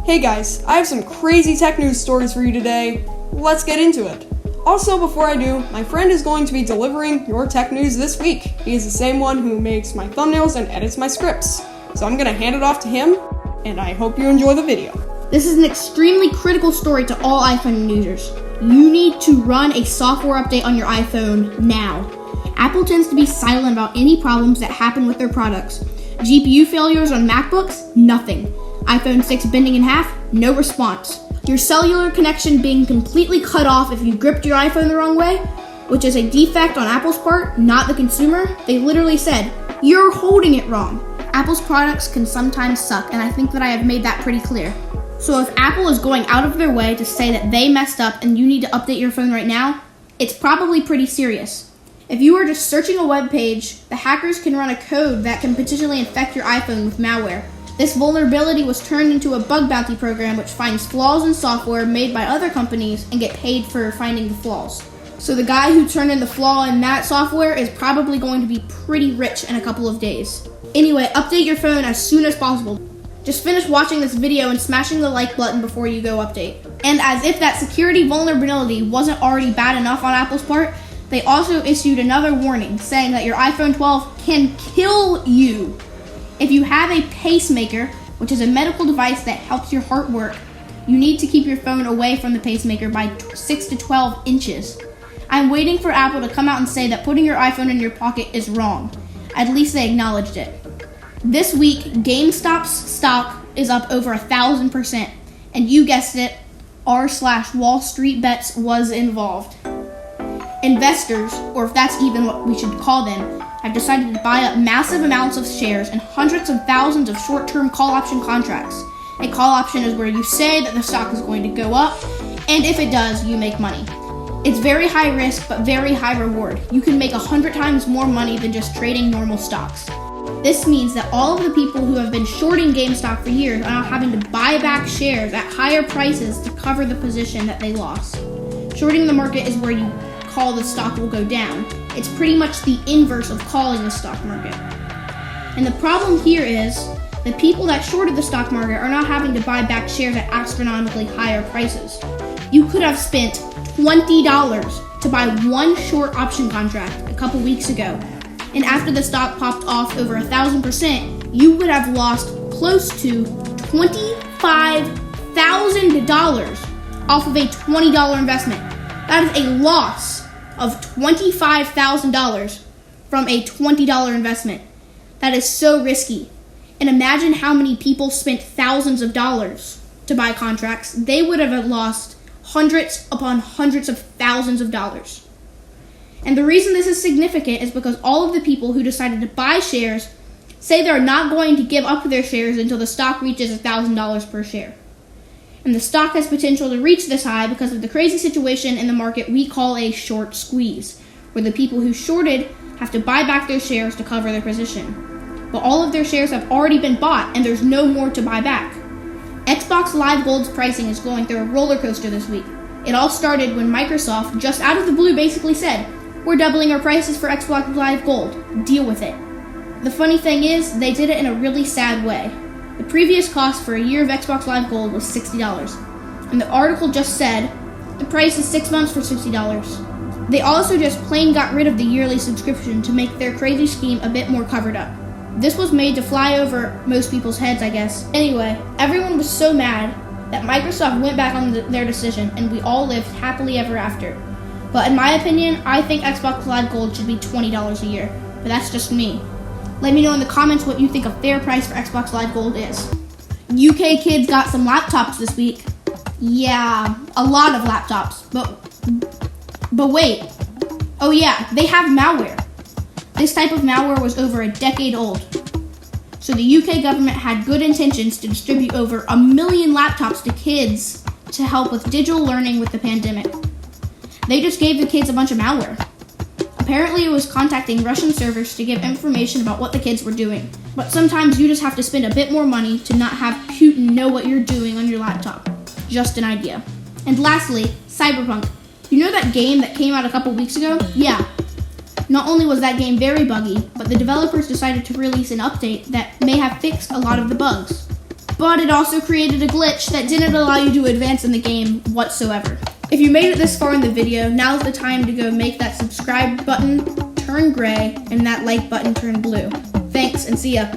Hey guys, I have some crazy tech news stories for you today. Let's get into it. Also, before I do, my friend is going to be delivering your tech news this week. He is the same one who makes my thumbnails and edits my scripts. So I'm gonna hand it off to him, and I hope you enjoy the video. This is an extremely critical story to all iPhone users. You need to run a software update on your iPhone now. Apple tends to be silent about any problems that happen with their products. GPU failures on MacBooks? Nothing. iPhone 6 bending in half? No response. Your cellular connection being completely cut off if you gripped your iPhone the wrong way, which is a defect on Apple's part, not the consumer. They literally said, "You're holding it wrong." Apple's products can sometimes suck, and I think that I have made that pretty clear. So if Apple is going out of their way to say that they messed up and you need to update your phone right now, it's probably pretty serious. If you are just searching a web page, the hackers can run a code that can potentially infect your iPhone with malware. This vulnerability was turned into a bug bounty program which finds flaws in software made by other companies and get paid for finding the flaws. So the guy who turned in the flaw in that software is probably going to be pretty rich in a couple of days. Anyway, update your phone as soon as possible. Just finish watching this video and smashing the like button before you go update. And as if that security vulnerability wasn't already bad enough on Apple's part, they also issued another warning saying that your iPhone 12 can kill you. If you have a pacemaker, which is a medical device that helps your heart work, you need to keep your phone away from the pacemaker by 6 to 12 inches. I'm waiting for Apple to come out and say that putting your iPhone in your pocket is wrong. At least they acknowledged it. This week, GameStop's stock is up over 1,000%, and you guessed it, r/Wall Street Bets was involved. Investors, or if that's even what we should call them, have decided to buy up massive amounts of shares and hundreds of thousands of short-term call option contracts. A call option is where you say that the stock is going to go up, and if it does, you make money. It's very high risk, but very high reward. You can make 100 times more money than just trading normal stocks. This means that all of the people who have been shorting GameStop for years are now having to buy back shares at higher prices to cover the position that they lost. Shorting the market is where you call the stock will go down. It's pretty much the inverse of calling the stock market. And the problem here is the people that shorted the stock market are now having to buy back shares at astronomically higher prices. You could have spent $20 to buy one short option contract a couple weeks ago, and after the stock popped off over 1,000%, you would have lost close to $25,000 off of a $20 investment. That is a loss of $25,000 from a $20 investment. That is so risky. And imagine how many people spent thousands of dollars to buy contracts. They would have lost hundreds upon hundreds of thousands of dollars. And the reason this is significant is because all of the people who decided to buy shares say they're not going to give up their shares until the stock reaches $1,000 per share. And the stock has potential to reach this high because of the crazy situation in the market we call a short squeeze, where the people who shorted have to buy back their shares to cover their position. But all of their shares have already been bought and there's no more to buy back. Xbox Live Gold's pricing is going through a roller coaster this week. It all started when Microsoft, just out of the blue, basically said, "We're doubling our prices for Xbox Live Gold. Deal with it." The funny thing is, they did it in a really sad way. The previous cost for a year of Xbox Live Gold was $60, and the article just said, the price is 6 months for $60. They also just plain got rid of the yearly subscription to make their crazy scheme a bit more covered up. This was made to fly over most people's heads, I guess. Anyway, everyone was so mad that Microsoft went back on their decision, and we all lived happily ever after. But in my opinion, I think Xbox Live Gold should be $20 a year, but that's just me. Let me know in the comments what you think a fair price for Xbox Live Gold is. UK kids got some laptops this week. Yeah, a lot of laptops. But wait. Oh yeah, they have malware. This type of malware was over a decade old. So the UK government had good intentions to distribute over 1 million laptops to kids to help with digital learning with the pandemic. They just gave the kids a bunch of malware. Apparently it was contacting Russian servers to give information about what the kids were doing. But sometimes you just have to spend a bit more money to not have Putin know what you're doing on your laptop. Just an idea. And lastly, Cyberpunk. You know that game that came out a couple weeks ago? Yeah. Not only was that game very buggy, but the developers decided to release an update that may have fixed a lot of the bugs. but it also created a glitch that didn't allow you to advance in the game whatsoever. If you made it this far in the video, now's the time to go make that subscribe button turn gray and that like button turn blue. Thanks, and see ya.